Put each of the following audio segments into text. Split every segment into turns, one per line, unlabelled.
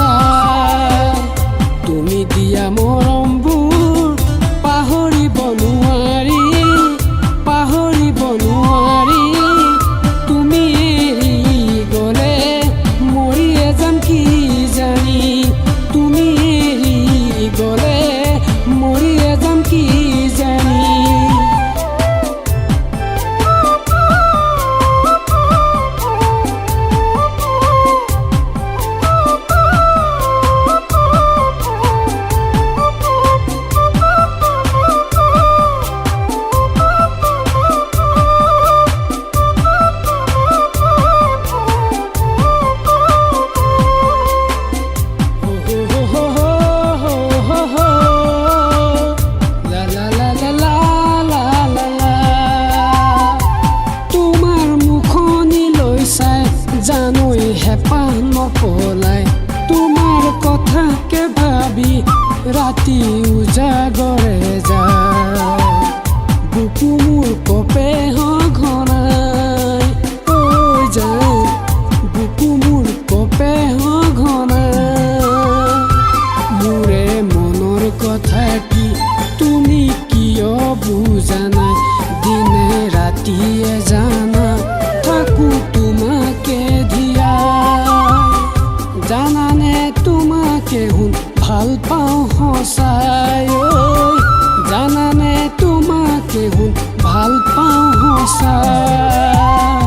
সঁচাই তুমি দিয়া মৰমবোৰ পাহৰিব নোৱাৰি তুমি এৰি গ'লে মৰিয়ে যাম কি জানি তুমি এৰি গ'লে মৰিয়ে যাম কি জানি জানোই হেঁপাহ নপলাই তোমাৰ কথাকে ভাবি ৰাতি উজাগৰে যায় বুকু মোৰ কপে ঘনাই যায় বুকু মোৰ কপে ঘনাই মোৰে মনৰ কথা কি তুমি কিয় বুজা নাই দিনে ৰাতিয়ে জানা থাকো তোমাকে জানানে তোমাকে শুন ভাল পাওঁ সঁচাই জানানে তোমাকে শুন ভাল পাওঁ সঁচাই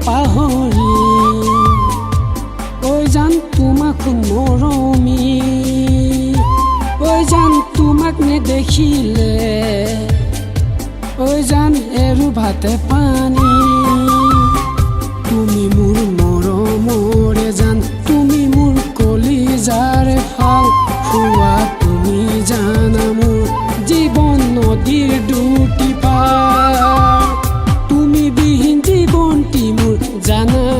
পাহৰি জান তোমাক মৰমি জান তোমাক নেদেখিলে জান এৰু ভাতে পানী তুমি মোৰ মৰমৰে জান তুমি মোৰ কলিজাৰ ফাল খোৱা তুমি জানা মোৰ জীৱন নদীৰ দুটি পাৰ তুমি বিহীন জীৱনটি মোৰ জানা